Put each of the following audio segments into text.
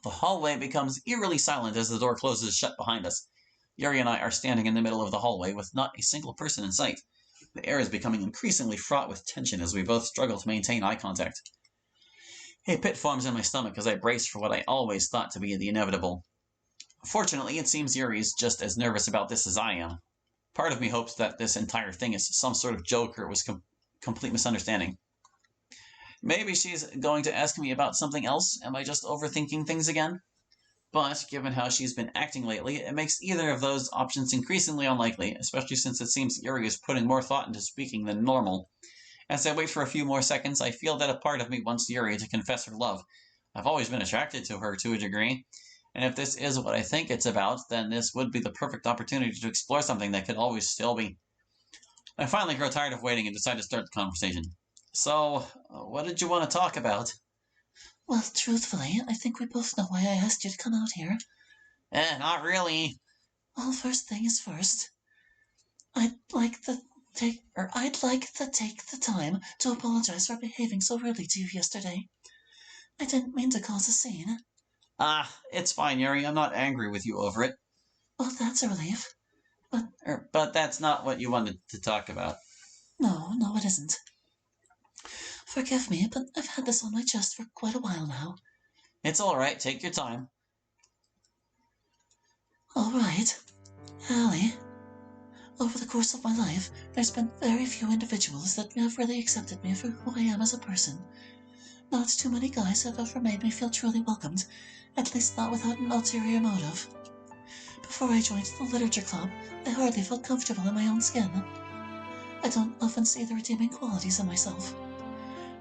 The hallway becomes eerily silent as the door closes shut behind us. Yuri and I are standing in the middle of the hallway with not a single person in sight. The air is becoming increasingly fraught with tension as we both struggle to maintain eye contact. A pit forms in my stomach as I brace for what I always thought to be the inevitable. Fortunately, it seems Yuri is just as nervous about this as I am. Part of me hopes that this entire thing is some sort of joke or was complete misunderstanding. Maybe she's going to ask me about something else. Am I just overthinking things again? But, given how she's been acting lately, it makes either of those options increasingly unlikely, especially since it seems Yuri is putting more thought into speaking than normal. As I wait for a few more seconds, I feel that a part of me wants Yuri to confess her love. I've always been attracted to her to a degree, and if this is what I think it's about, then this would be the perfect opportunity to explore something that could always still be. I finally grow tired of waiting and decide to start the conversation. So, what did you want to talk about? Well, truthfully, I think we both know why I asked you to come out here. Not really. Well, first thing is first. I'd like to take the time to apologize for behaving so rudely to you yesterday. I didn't mean to cause a scene. It's fine, Yuri. I'm not angry with you over it. Well, that's a relief. But that's not what you wanted to talk about. No, it isn't. Forgive me, but I've had this on my chest for quite a while now. It's all right. Take your time. All right. Allie, over the course of my life, there's been very few individuals that have really accepted me for who I am as a person. Not too many guys have ever made me feel truly welcomed, at least not without an ulterior motive. Before I joined the literature club, I hardly felt comfortable in my own skin. I don't often see the redeeming qualities in myself.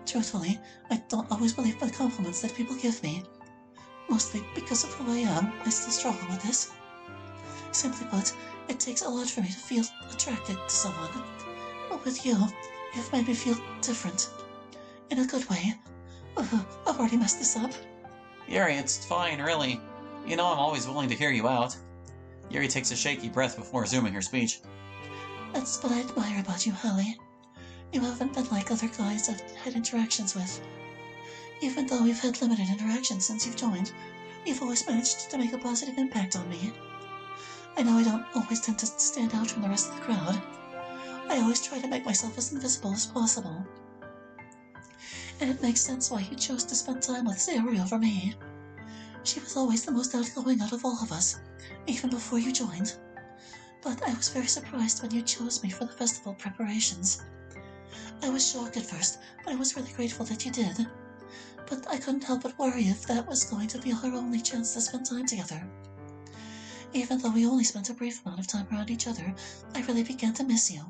Truthfully, I don't always believe the compliments that people give me. Mostly because of who I am, I still struggle with this. Simply put, it takes a lot for me to feel attracted to someone. But with you, you've made me feel different. In a good way. I've already messed this up. Yuri, it's fine, really. You know I'm always willing to hear you out. Yuri takes a shaky breath before resuming her speech. That's what I admire about you, Hallie. You haven't been like other guys I've had interactions with. Even though we've had limited interactions since you've joined, you've always managed to make a positive impact on me. I know I don't always tend to stand out from the rest of the crowd. I always try to make myself as invisible as possible. And it makes sense why you chose to spend time with Sayori over me. She was always the most outgoing out of all of us, even before you joined. But I was very surprised when you chose me for the festival preparations. I was shocked at first, but I was really grateful that you did. But I couldn't help but worry if that was going to be our only chance to spend time together. Even though we only spent a brief amount of time around each other, I really began to miss you.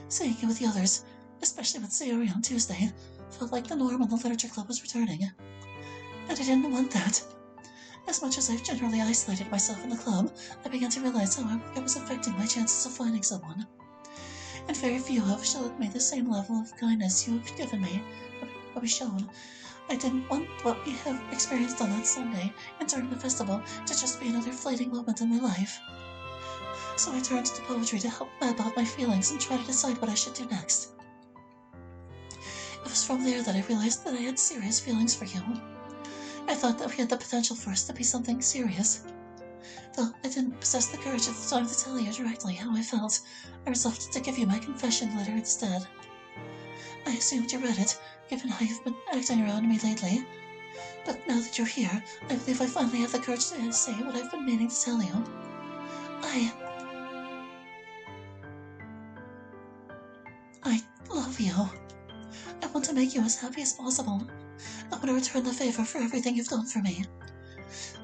Seeing you with the others, especially with Sayori on Tuesday, felt like the norm when the literature club was returning. And I didn't want that. As much as I've generally isolated myself in the club, I began to realize how it was affecting my chances of finding someone. And very few have showed me the same level of kindness you have given me, or shown. I didn't want what we have experienced on that Sunday and during the festival to just be another fleeting moment in my life. So I turned to poetry to help map out my feelings and try to decide what I should do next. It was from there that I realized that I had serious feelings for you. I thought that we had the potential for us to be something serious. Though I didn't possess the courage at the time to tell you directly how I felt, I resolved to give you my confession letter instead. I assumed you read it, given how you've been acting around me lately. But now that you're here, I believe I finally have the courage to say what I've been meaning to tell you. I love you. I want to make you as happy as possible. I want to return the favor for everything you've done for me.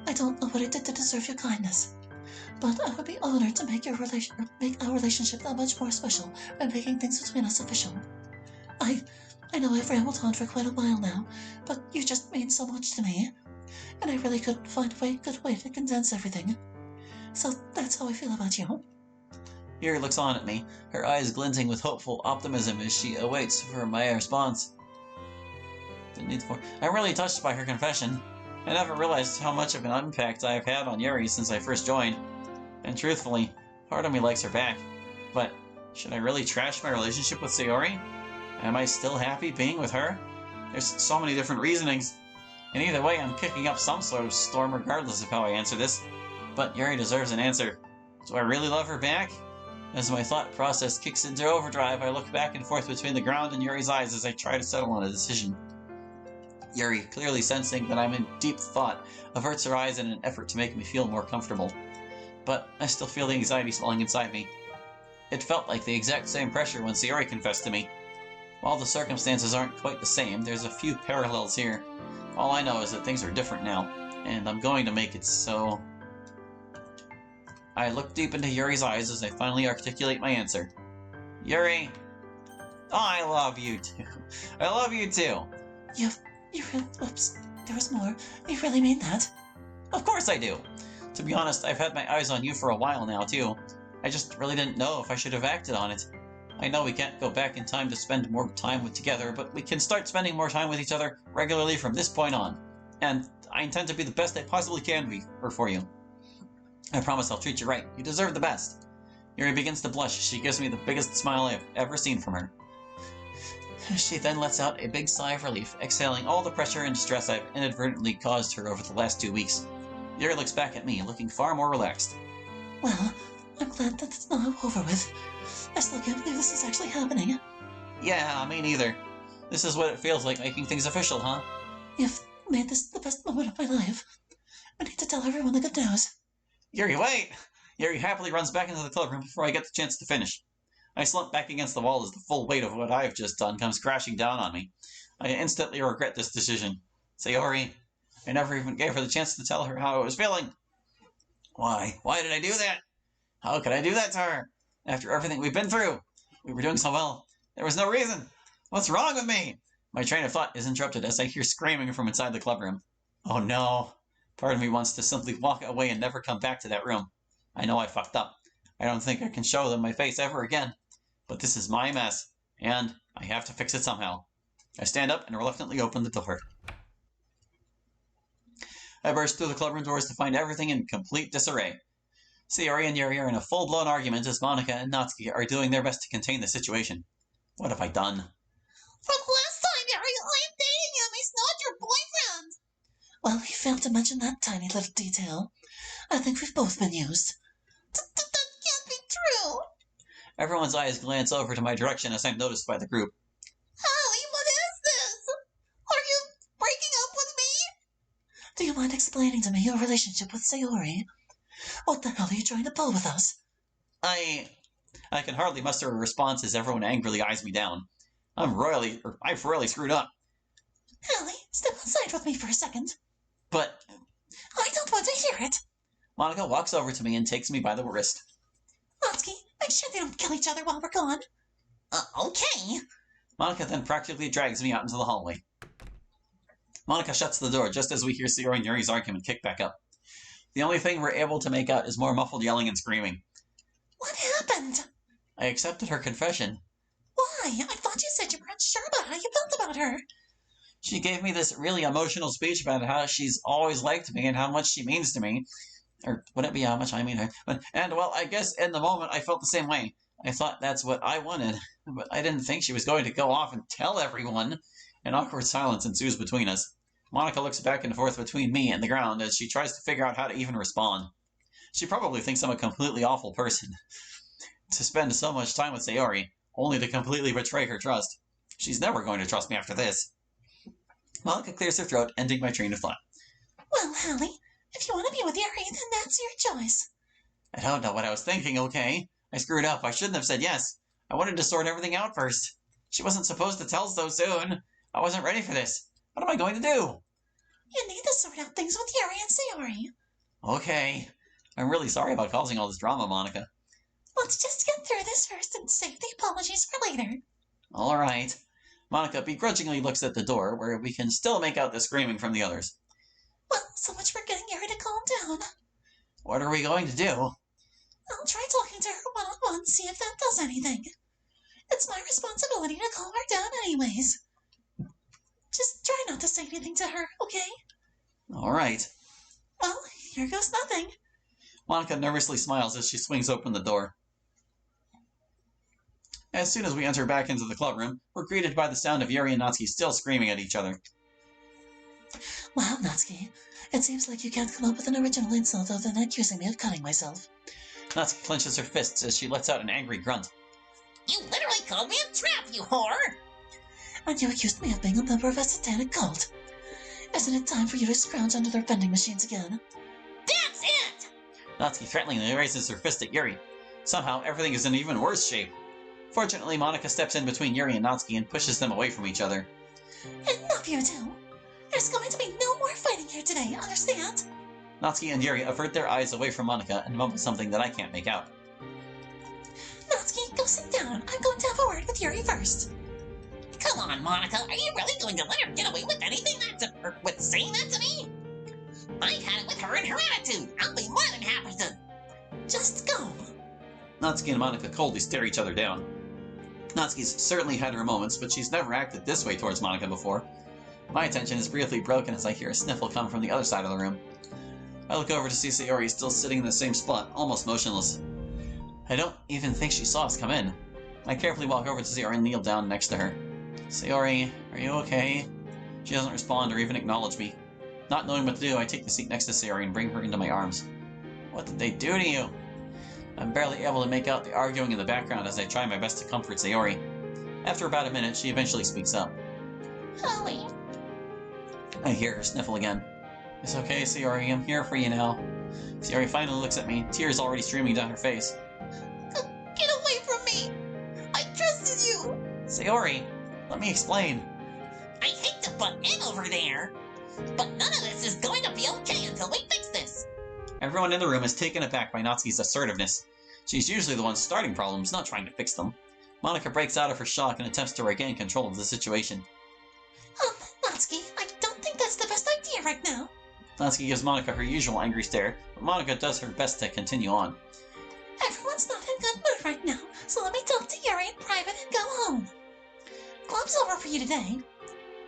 I don't know what I did to deserve your kindness, but I would be honored to make our relationship that much more special by making things between us official. I know I've rambled on for quite a while now, but you just mean so much to me, and I really couldn't find a good way to condense everything. So that's how I feel about you. Yuri looks on at me, her eyes glinting with hopeful optimism as she awaits for my response. I'm really touched by her confession. I never realized how much of an impact I've had on Yuri since I first joined. And truthfully, part of me likes her back. But should I really trash my relationship with Sayori? Am I still happy being with her? There's so many different reasonings. And either way, I'm kicking up some sort of storm regardless of how I answer this. But Yuri deserves an answer. Do I really love her back? As my thought process kicks into overdrive, I look back and forth between the ground and Yuri's eyes as I try to settle on a decision. Yuri, clearly sensing that I'm in deep thought, averts her eyes in an effort to make me feel more comfortable. But I still feel the anxiety swelling inside me. It felt like the exact same pressure when Sayori confessed to me. While the circumstances aren't quite the same, there's a few parallels here. All I know is that things are different now, and I'm going to make it so. I look deep into Yuri's eyes as I finally articulate my answer. Yuri, I love you too. I love you too. Oops, there was more. You really mean that? Of course I do. To be honest, I've had my eyes on you for a while now too. I just really didn't know if I should have acted on it. I know we can't go back in time to spend more time together, but we can start spending more time with each other regularly from this point on. And I intend to be the best I possibly can be for you. I promise I'll treat you right. You deserve the best. Yuri begins to blush. She gives me the biggest smile I've ever seen from her. She then lets out a big sigh of relief, exhaling all the pressure and stress I've inadvertently caused her over the last 2 weeks. Yuri looks back at me, looking far more relaxed. Well, I'm glad that it's not over with. I still can't believe this is actually happening. Yeah, me neither. This is what it feels like making things official, huh? You've made this the best moment of my life. I need to tell everyone the good news. Yuri, wait! Yuri happily runs back into the clubroom before I get the chance to finish. I slump back against the wall as the full weight of what I've just done comes crashing down on me. I instantly regret this decision. Sayori, I never even gave her the chance to tell her how I was feeling. Why? Why did I do that? How could I do that to her? After everything we've been through. We were doing so well. There was no reason. What's wrong with me? My train of thought is interrupted as I hear screaming from inside the clubroom. Oh no. Part of me wants to simply walk away and never come back to that room. I know I fucked up. I don't think I can show them my face ever again. But this is my mess, and I have to fix it somehow. I stand up and reluctantly open the door. I burst through the clubroom doors to find everything in complete disarray. Sayori and Yuri are in a full-blown argument as Monika and Natsuki are doing their best to contain the situation. What have I done? From last time, Yuri, I'm dating him. He's not your boyfriend. Well, he failed to mention that tiny little detail. I think we've both been used. That can't be true. Everyone's eyes glance over to my direction as I'm noticed by the group. Holly, what is this? Are you breaking up with me? Do you mind explaining to me your relationship with Sayori? What the hell are you trying to pull with us? I can hardly muster a response as everyone angrily eyes me down. I've royally screwed up. Holly, step outside with me for a second. But I don't want to hear it. Monika walks over to me and takes me by the wrist. Natsuki, make sure they don't kill each other while we're gone. Okay. Monika then practically drags me out into the hallway. Monika shuts the door just as we hear Sayori and Yuri's argument kick back up. The only thing we're able to make out is more muffled yelling and screaming. What happened? I accepted her confession. Why? I thought you said you weren't sure about how you felt about her. She gave me this really emotional speech about how she's always liked me and how much she means to me. Or would it be how much I mean her? And, well, I guess in the moment I felt the same way. I thought that's what I wanted, but I didn't think she was going to go off and tell everyone. An awkward silence ensues between us. Monika looks back and forth between me and the ground as she tries to figure out how to even respond. She probably thinks I'm a completely awful person. To spend so much time with Sayori, only to completely betray her trust. She's never going to trust me after this. Monika clears her throat, ending my train of thought. Well, Hallie, if you want to be with Yuri, then that's your choice. I don't know what I was thinking, okay? I screwed up. I shouldn't have said yes. I wanted to sort everything out first. She wasn't supposed to tell so soon. I wasn't ready for this. What am I going to do? You need to sort out things with Yuri and Sayori. Okay. I'm really sorry about causing all this drama, Monika. Let's just get through this first and save the apologies for later. All right. Monika begrudgingly looks at the door, where we can still make out the screaming from the others. Well, so much for getting Yuri to calm down. What are we going to do? I'll try talking to her one-on-one, see if that does anything. It's my responsibility to calm her down anyways. Just try not to say anything to her, okay? All right. Well, here goes nothing. Monika nervously smiles as she swings open the door. As soon as we enter back into the clubroom, we're greeted by the sound of Yuri and Natsuki still screaming at each other. Wow, Natsuki. It seems like you can't come up with an original insult other than accusing me of cutting myself. Natsuki clenches her fists as she lets out an angry grunt. You literally called me a trap, you whore! And you accused me of being a member of a satanic cult. Isn't it time for you to scrounge under their vending machines again? That's it! Natsuki threateningly raises her fist at Yuri. Somehow, everything is in even worse shape. Fortunately, Monica steps in between Yuri and Natsuki and pushes them away from each other. Enough, you two! There's going to be no more fighting here today, understand? Natsuki and Yuri avert their eyes away from Monica and mumble something that I can't make out. Natsuki, go sit down. I'm going to have a word with Yuri first. Come on, Monica, are you really going to let her get away with anything or with saying that to me? I've had it with her and her attitude. I'll be more than happy to. Just go. Natsuki and Monica coldly stare each other down. Natsuki's certainly had her moments, but she's never acted this way towards Monica before. My attention is briefly broken as I hear a sniffle come from the other side of the room. I look over to see Sayori still sitting in the same spot, almost motionless. I don't even think she saw us come in. I carefully walk over to Sayori and kneel down next to her. Sayori, are you okay? She doesn't respond or even acknowledge me. Not knowing what to do, I take the seat next to Sayori and bring her into my arms. What did they do to you? I'm barely able to make out the arguing in the background as I try my best to comfort Sayori. After about a minute, she eventually speaks up. Holly. I hear her sniffle again. It's okay, Sayori, I'm here for you now. Sayori finally looks at me, tears already streaming down her face. Get away from me! I trusted you! Sayori, let me explain. I hate to butt in over there, but none of this is going to be okay until we fix this. Everyone in the room is taken aback by Natsuki's assertiveness. She's usually the one starting problems, not trying to fix them. Monica breaks out of her shock and attempts to regain control of the situation. Natsuki, I don't think that's the best idea right now. Natsuki gives Monica her usual angry stare, but Monica does her best to continue on. Everyone's not in good mood right now, so let me talk to Yuri in private and go home. Club's over for you today.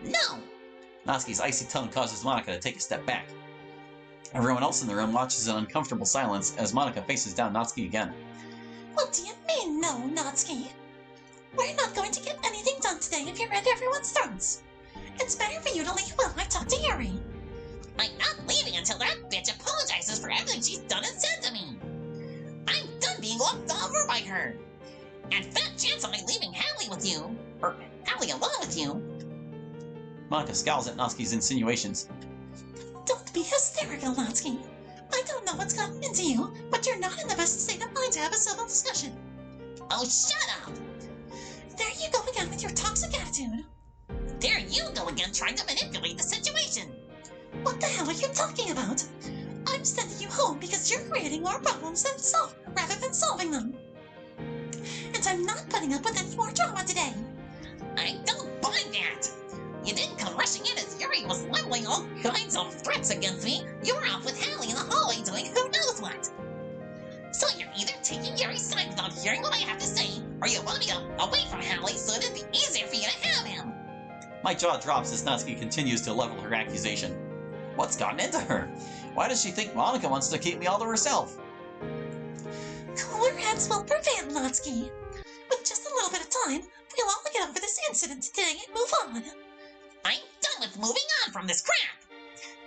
No! Natsuki's icy tone causes Monica to take a step back. Everyone else in the room watches in uncomfortable silence as Monica faces down Natsuki again. What do you mean, no, Natsuki? We're not going to get anything done today if you're at everyone's throats. It's better for you to leave while I talk to Yuri. I'm not leaving until that bitch apologizes for everything she's done and said to me. I'm done being walked over by her. And fat chance of me leaving Hallie with you, or Hallie alone with you. Monica scowls at Natsuki's insinuations. Don't be hysterical, Natsuki. I don't know what's gotten into you, but you're not in the best state of mind to have a civil discussion. Oh, shut up! There you go again with your toxic attitude. There you go again trying to manipulate the situation. What the hell are you talking about? I'm sending you home because you're creating more problems rather than solving them. And I'm not putting up with any more drama today. I don't buy that. You didn't come rushing in as Yuri was leveling all kinds of threats against me. You were off with Hallie in the hallway doing who knows what. So you're either taking Yuri's side without hearing what I have to say, or you want me away from Hallie so it'd be easier for you to have him. My jaw drops as Natsuki continues to level her accusation. What's gotten into her? Why does she think Monica wants to keep me all to herself? Cooler heads will prevail, Natsuki. With just a little bit of time, we'll all get over this incident today and move on. I'm done with moving on from this crap.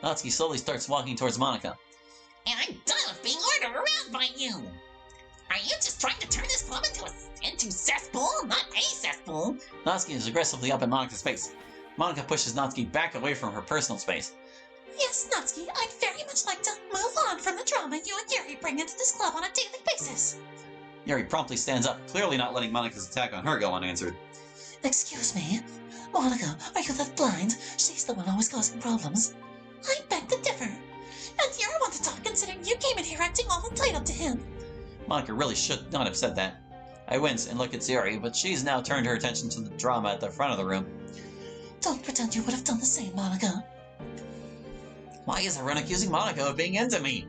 Natsuki slowly starts walking towards Monica. And I'm done with being ordered around by you. Are you just trying to turn this club into cesspool, not a cesspool? Natsuki is aggressively up in Monica's face. Monica pushes Natsuki back away from her personal space. Yes, Natsuki, I'd very much like to move on from the drama you and Yuri bring into this club on a daily basis. Yuri promptly stands up, clearly not letting Monica's attack on her go unanswered. Excuse me? Monica, are you that blind? She's the one always causing problems. I beg to differ. And you're one to talk considering you came in here acting all entitled to him. Monica really should not have said that. I wince and look at Sayori, but she's now turned her attention to the drama at the front of the room. Don't pretend you would have done the same, Monica. Why is everyone accusing Monica of being into me?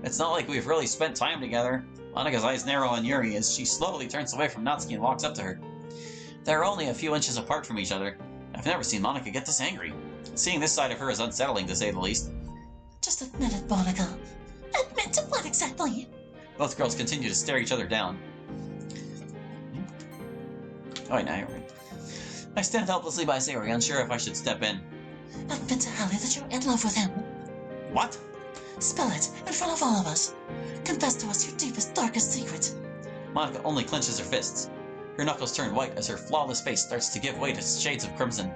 It's not like we've really spent time together. Monica's eyes narrow on Yuri as she slowly turns away from Natsuki and walks up to her. They're only a few inches apart from each other. I've never seen Monica get this angry. Seeing this side of her is unsettling, to say the least. Just admit it, Monica. Admit to what exactly? Both girls continue to stare each other down. Oh, wait, now you're right. I stand helplessly by Sayori, unsure if I should step in. Admit to Hallie that you're in love with him. What? Spell it, in front of all of us. Confess to us your deepest, darkest secret. Monica only clenches her fists. Her knuckles turn white as her flawless face starts to give way to shades of crimson.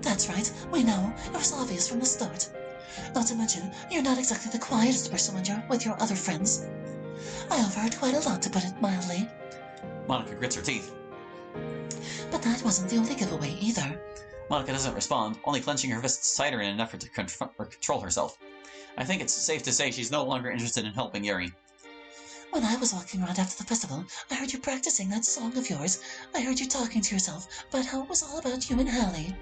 That's right, we know. It was obvious from the start. Not to mention, you're not exactly the quietest person when you're with your other friends. I overheard quite a lot, to put it mildly. Monica grits her teeth. But that wasn't the only giveaway either. Monica doesn't respond, only clenching her fists tighter in an effort to confront or control herself. I think it's safe to say she's no longer interested in helping Yuri. When I was walking around after the festival, I heard you practicing that song of yours. I heard you talking to yourself about how it was all about you and Hallie.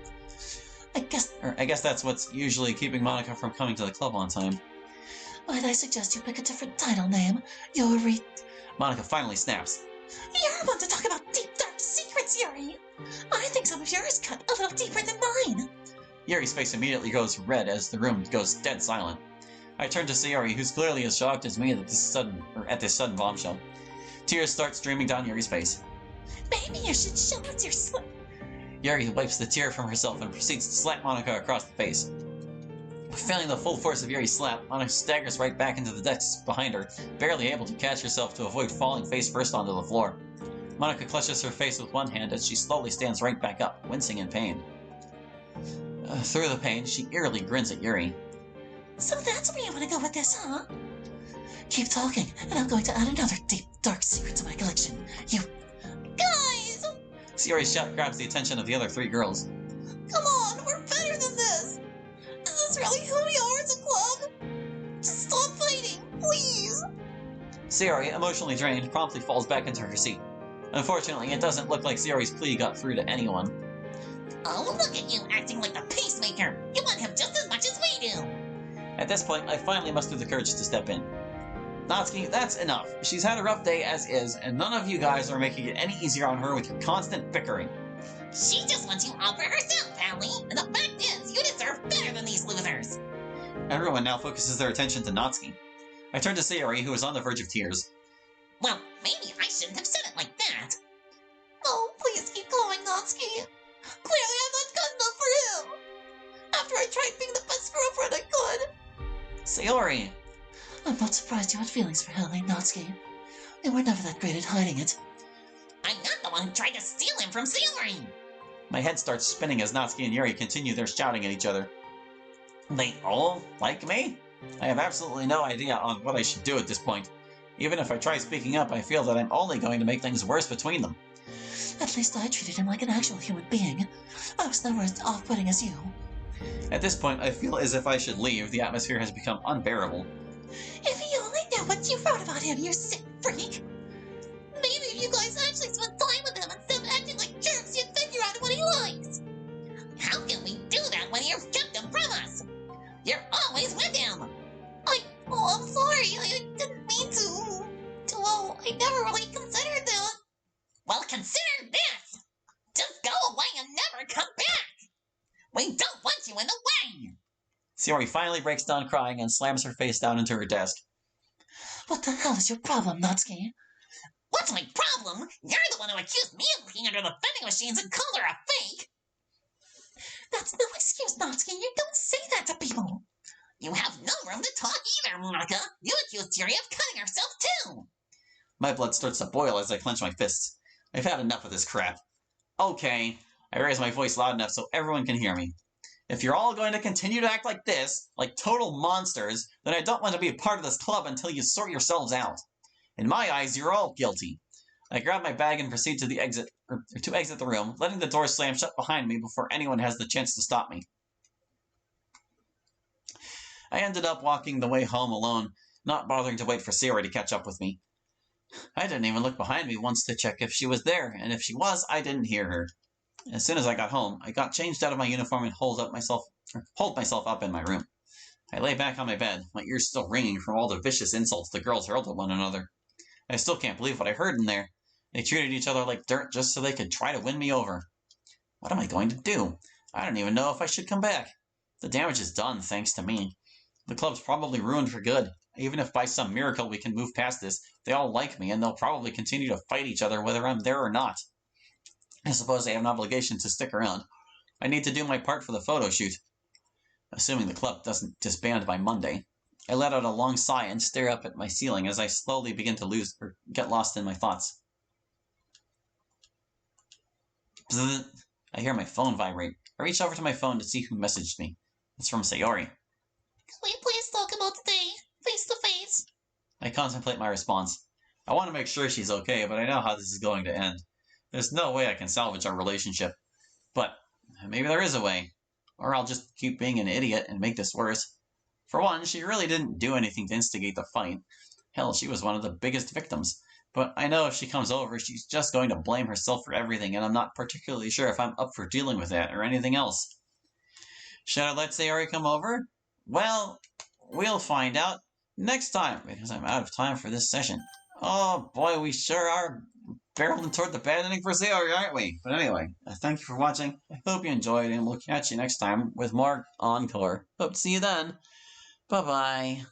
I guess that's what's usually keeping Monica from coming to the club on time. Might I suggest you pick a different title name? Yuri. Monica finally snaps. You're one to talk about deep, dark secrets, Yuri. I think some of yours cut a little deeper than mine. Yuri's face immediately goes red as the room goes dead silent. I turn to Sayori, who's clearly as shocked as me at this sudden bombshell. Tears start streaming down Yuri's face. Maybe you should show us your slip. Yuri wipes the tear from herself and proceeds to slap Monica across the face. Feeling the full force of Yuri's slap, Monica staggers right back into the desk behind her, barely able to catch herself to avoid falling face first onto the floor. Monica clutches her face with one hand as she slowly stands right back up, wincing in pain. Through the pain, she eerily grins at Yuri. So that's where you want to go with this, huh? Keep talking, and I'm going to add another deep, dark secret to my collection. You... Guys! Sayori's shout grabs the attention of the other three girls. Come on, we're better than this! Is this really who we are as a club? Just stop fighting, please! Sayori, emotionally drained, promptly falls back into her seat. Unfortunately, it doesn't look like Sayori's plea got through to anyone. Oh, look at you acting like the peacemaker! You want him just as much as we do! At this point, I finally muster the courage to step in. Natsuki, that's enough. She's had a rough day as is, and none of you guys are making it any easier on her with your constant bickering. She just wants you all for herself, Hallie, and the fact is, you deserve better than these losers! Everyone now focuses their attention to Natsuki. I turn to Sayori, who is on the verge of tears. Well, maybe I shouldn't have said it like that. Oh, please keep going, Natsuki. Clearly I'm not good enough for him. After I tried being the best girlfriend I could. Sayori! I'm not surprised you had feelings for Hallie, Natsuki. You were never that great at hiding it. I'm not the one who tried to steal him from Sayori! My head starts spinning as Natsuki and Yuri continue their shouting at each other. They all like me? I have absolutely no idea on what I should do at this point. Even if I try speaking up, I feel that I'm only going to make things worse between them. At least I treated him like an actual human being. I was never as off-putting as you. At this point, I feel as if I should leave. The atmosphere has become unbearable. If you only knew what you wrote about him, you sick freak! Maybe if you guys actually spent time with him instead of acting like jerks, you'd figure out what he likes! How can we do that when you've kept him from us? You're always with him! I'm sorry, I didn't mean to. Well, I never really considered that. Well, consider this! Just go away and never come back! We don't want you in the way! Sayori finally breaks down crying and slams her face down into her desk. What the hell is your problem, Natsuki? What's my problem? You're the one who accused me of looking under the vending machines and called her a fake! That's no excuse, Natsuki. You don't say that to people. You have no room to talk either, Monica. You accused Yuri of cutting herself too. My blood starts to boil as I clench my fists. I've had enough of this crap. Okay, I raise my voice loud enough so everyone can hear me. If you're all going to continue to act like this, like total monsters, then I don't want to be a part of this club until you sort yourselves out. In my eyes, you're all guilty. I grab my bag and proceed to exit the room, letting the door slam shut behind me before anyone has the chance to stop me. I ended up walking the way home alone, not bothering to wait for Sayori to catch up with me. I didn't even look behind me once to check if she was there, and if she was, I didn't hear her. As soon as I got home, I got changed out of my uniform and holed myself up in my room. I lay back on my bed, my ears still ringing from all the vicious insults the girls hurled at one another. I still can't believe what I heard in there. They treated each other like dirt just so they could try to win me over. What am I going to do? I don't even know if I should come back. The damage is done, thanks to me. The club's probably ruined for good. Even if by some miracle we can move past this, they all like me and they'll probably continue to fight each other whether I'm there or not. I suppose I have an obligation to stick around. I need to do my part for the photo shoot. assuming the club doesn't disband by Monday. I let out a long sigh and stare up at my ceiling as I slowly begin to lose or get lost in my thoughts. Bzz. I hear my phone vibrate. I reach over to my phone to see who messaged me. It's from Sayori. Can we please talk about today, face to face? I contemplate my response. I want to make sure she's okay, but I know how this is going to end. There's no way I can salvage our relationship. But maybe there is a way. Or I'll just keep being an idiot and make this worse. For one, she really didn't do anything to instigate the fight. Hell, she was one of the biggest victims. But I know if she comes over, she's just going to blame herself for everything, and I'm not particularly sure if I'm up for dealing with that or anything else. Should I let Sayori come over? Well, we'll find out next time, because I'm out of time for this session. Oh boy, we sure are barreling toward the bad ending for Sayori, aren't we? But anyway, thank you for watching. I hope you enjoyed, and we'll catch you next time with more Encore. Hope to see you then. Bye-bye.